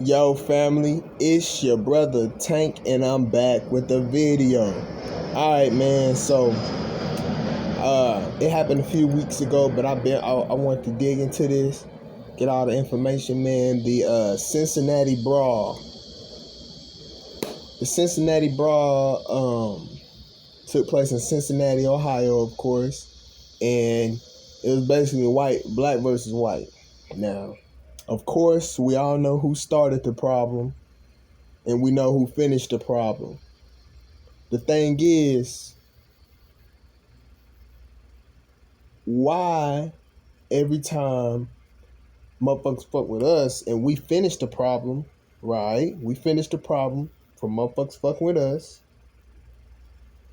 Yo family, it's your brother Tank and I'm back with a video. Alright man, so it happened a few weeks ago, but I want to dig into this, get all the information, man. The Cincinnati brawl. The Cincinnati brawl took place in Cincinnati, Ohio, of course, and it was basically black versus white. Now, of course, we all know who started the problem, and we know who finished the problem. The thing is, why every time motherfuckers fuck with us and we finish the problem, right? We finish the problem from motherfuckers fucking with us.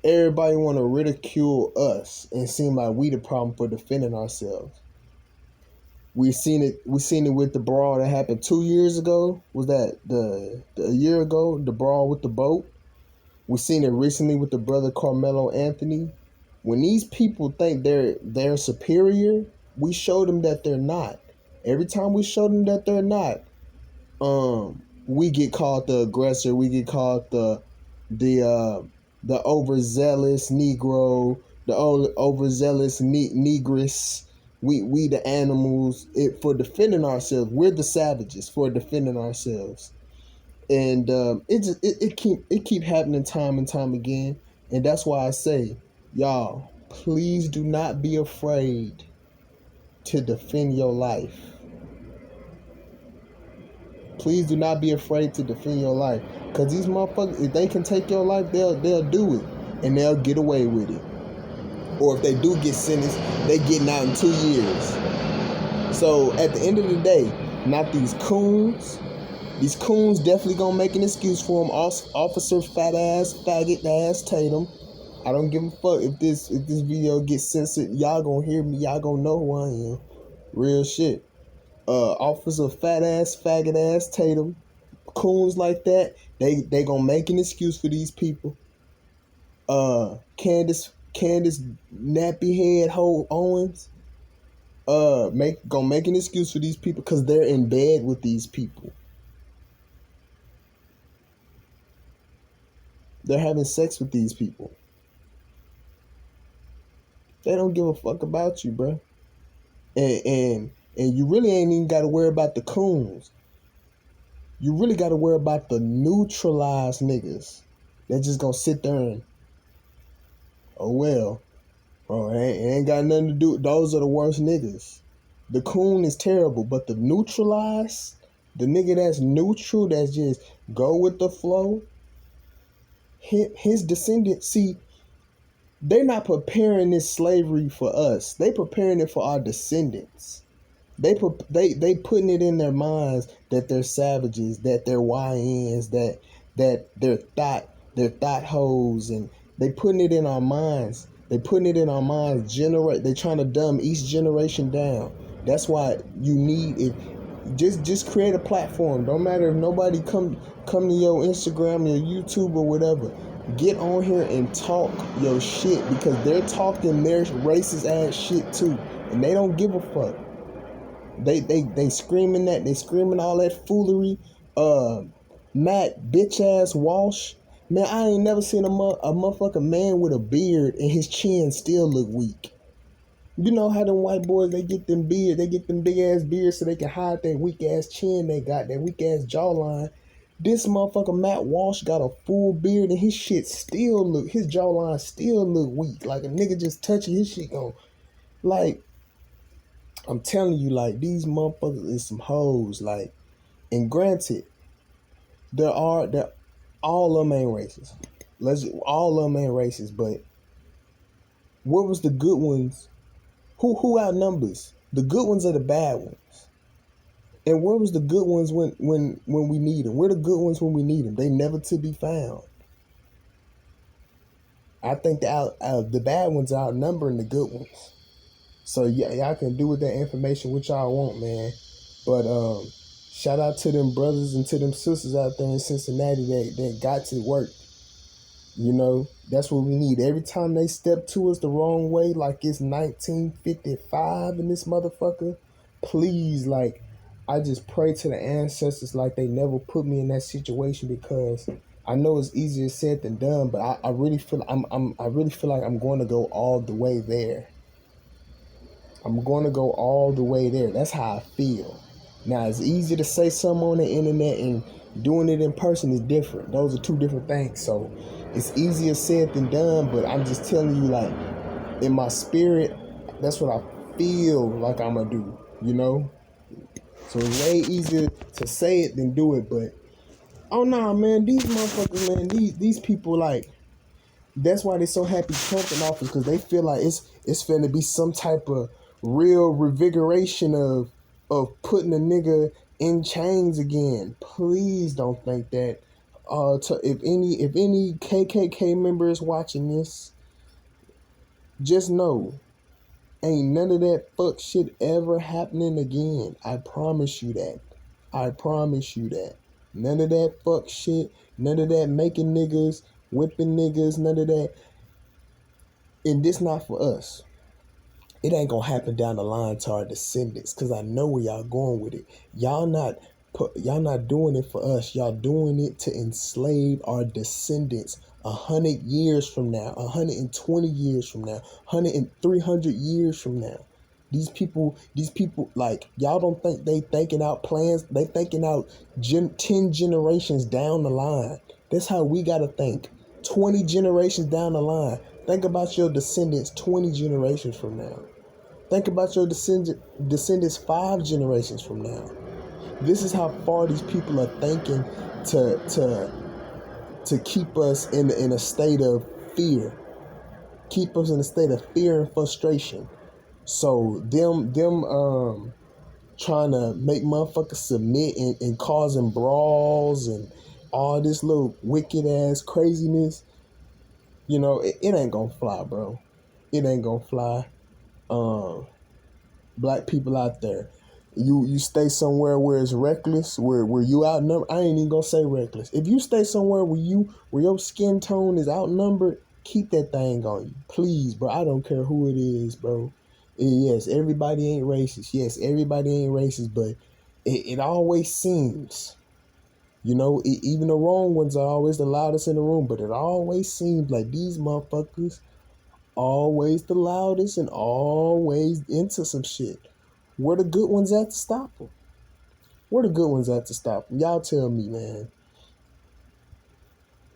Everybody want to ridicule us and seem like we the problem for defending ourselves. We seen it with the brawl that happened 2 years ago. Was that a year ago? The brawl with the boat. We seen it recently with the brother Carmelo Anthony. When these people think they're superior, we show them that they're not. Every time we show them that they're not, we get called the aggressor. We get called the overzealous Negro, the overzealous negress. We the animals for defending ourselves. We're the savages for defending ourselves, and it keep happening time and time again. And that's why I say, y'all, please do not be afraid to defend your life. Please do not be afraid to defend your life, because these motherfuckers, if they can take your life, they'll do it, and they'll get away with it. Or if they do get sentenced, they getting out in 2 years. So at the end of the day, not these coons. These coons definitely gonna make an excuse for him. Officer faggot ass Tatum. I don't give a fuck if this video gets censored. Y'all gonna hear me. Y'all gonna know who I am. Real shit. Officer faggot ass Tatum. Coons like that. They gonna make an excuse for these people. Candace nappy head hoe Owens. Gonna make an excuse for these people because they're in bed with these people. They're having sex with these people. They don't give a fuck about you, bro. And you really ain't even got to worry about the coons. You really got to worry about the neutralized niggas. They're just gonna sit there and, oh well, it ain't got nothing to do. Those are the worst niggas. The coon is terrible, but the neutralized, the nigga that's neutral, that's just go with the flow. His descendants, see, they're not preparing this slavery for us. They preparing it for our descendants. They putting it in their minds that they're savages, that they're YNs, that they're thought hoes, and they putting it in our minds. They putting it in our minds. They trying to dumb each generation down. That's why you need it. Just create a platform. Don't matter if nobody come to your Instagram, your YouTube, or whatever. Get on here and talk your shit, because they're talking their racist ass shit too, and they don't give a fuck. They screaming that. They screaming all that foolery. Matt bitch ass Walsh. Man, I ain't never seen a motherfucking man with a beard and his chin still look weak. You know how them white boys, they get them beard, they get them big ass beards so they can hide that weak ass chin they got, that weak ass jawline. This motherfucker Matt Walsh got a full beard and his jawline still look weak. Like a nigga just touching his shit on. Like, I'm telling you, like, these motherfuckers is some hoes. Like, and granted, all of them ain't racist. All of them ain't racist, but what was the good ones? Who outnumbers? The good ones are the bad ones. And where was the good ones when we need them? We're the good ones when we need them. They never to be found. I think the bad ones are outnumbering the good ones. So yeah, y'all can do with that information what y'all want, man. But shout out to them brothers and to them sisters out there in Cincinnati that got to work. You know, that's what we need. Every time they step to us the wrong way, like it's 1955 in this motherfucker, please, like, I just pray to the ancestors like they never put me in that situation, because I know it's easier said than done, but I really feel I really feel like I'm going to go all the way there. I'm going to go all the way there. That's how I feel. Now, it's easy to say something on the internet, and doing it in person is different. Those are two different things. So it's easier said than done, but I'm just telling you, like, in my spirit, that's what I feel like I'm going to do, you know? So it's way easier to say it than do it, but oh no, man, these motherfuckers, man, these people, like, that's why they so happy Trump in office, because they feel like it's finna be some type of real revigoration of putting a nigga in chains again. Please don't think that. If any KKK member is watching this, just know, ain't none of that fuck shit ever happening again. I promise you that. I promise you that. None of that fuck shit. None of that making niggas, whipping niggas, none of that. And this not for us. It ain't gonna happen down the line to our descendants, cause I know where y'all going with it. Y'all not doing it for us. Y'all doing it to enslave our descendants 100 years from now, 120 years from now, 300 years from now. These people, like, y'all don't think they thinking out plans. They thinking out 10 generations down the line. That's how we gotta think. 20 generations down the line. Think about your descendants 20 generations from now. Think about your descendants 5 generations from now. This is how far these people are thinking to keep us in a state of fear. Keep us in a state of fear and frustration. So them trying to make motherfuckers submit and causing brawls and all this little wicked ass craziness, you know, it ain't gonna fly, bro. It ain't gonna fly. Black people out there, you stay somewhere where it's reckless, where you outnumbered. I ain't even gonna say reckless. If you stay somewhere where your skin tone is outnumbered, keep that thing on you, please, bro. I don't care who it is, bro. Yes, everybody ain't racist. Yes, everybody ain't racist, but it always seems, you know, even the wrong ones are always the loudest in the room, but it always seems like these motherfuckers always the loudest and always into some shit. Where the good ones at to stop them? Where the good ones at to stop them? Y'all tell me, man.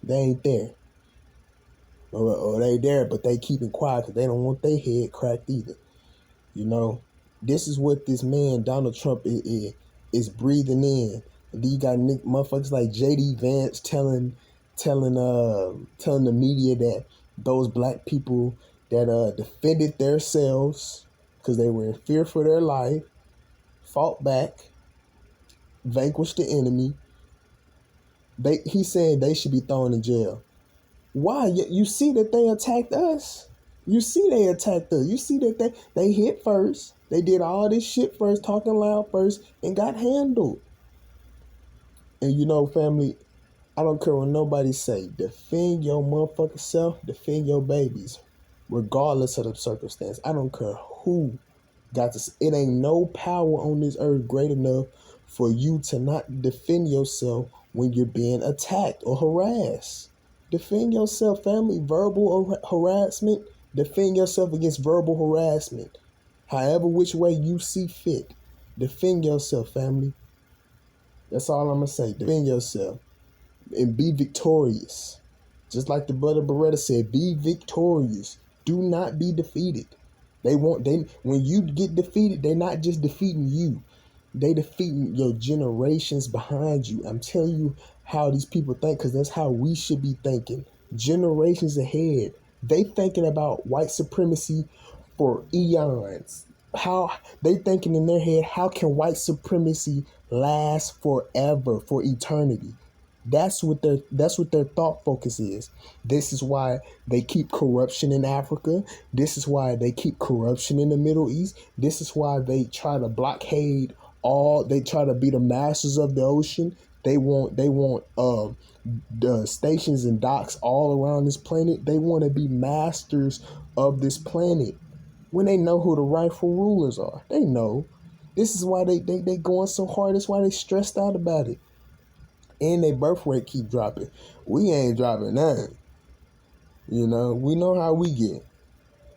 They ain't there. Or they there, but they keeping quiet because they don't want their head cracked either. You know, this is what this man, Donald Trump, is breathing in. And then you got motherfuckers like J.D. Vance telling the media that those black people that defended themselves because they were in fear for their life, fought back, vanquished the enemy. He said they should be thrown in jail. Why? You see that they attacked us. You see they attacked us. You see that they hit first. They did all this shit first, talking loud first, and got handled. And you know, family, I don't care what nobody say. Defend your motherfucking self. Defend your babies, regardless of the circumstance. I don't care who got this. It ain't no power on this earth great enough for you to not defend yourself when you're being attacked or harassed. Defend yourself, family. Verbal harassment. Defend yourself against verbal harassment. However which way you see fit. Defend yourself, family. That's all I'm going to say. Defend yourself. And be victorious. Just like the brother Beretta said, be victorious. Do not be defeated. When you get defeated, they're not just defeating you. They defeating your generations behind you. I'm telling you how these people think, because that's how we should be thinking. Generations ahead. They thinking about white supremacy for eons. How they thinking in their head, how can white supremacy last forever, for eternity? That's what their thought focus is. This is why they keep corruption in Africa. This is why they keep corruption in the Middle East. This is why they try to blockade they try to be the masters of the ocean. They want the stations and docks all around this planet. They want to be masters of this planet when they know who the rightful rulers are. They know. This is why they going so hard. That's why they stressed out about it. And their birth rate keep dropping. We ain't dropping none. You know, we know how we get.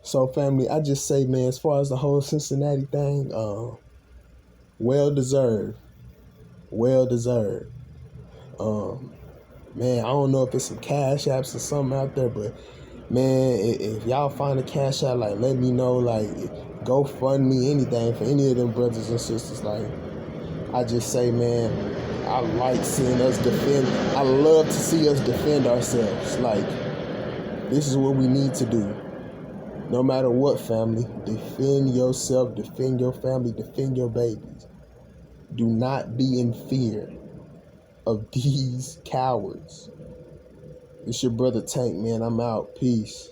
So family, I just say, man, as far as the whole Cincinnati thing, well deserved. Well deserved. Um, man, I don't know if it's some cash apps or something out there, but man, if y'all find a cash app, like let me know, like go fund me anything for any of them brothers and sisters. Like I just say, man, I like seeing us defend. I love to see us defend ourselves. Like this is what we need to do. No matter what, family, defend yourself, defend your family, defend your babies. Do not be in fear of these cowards. It's your brother Tank, man. I'm out. Peace.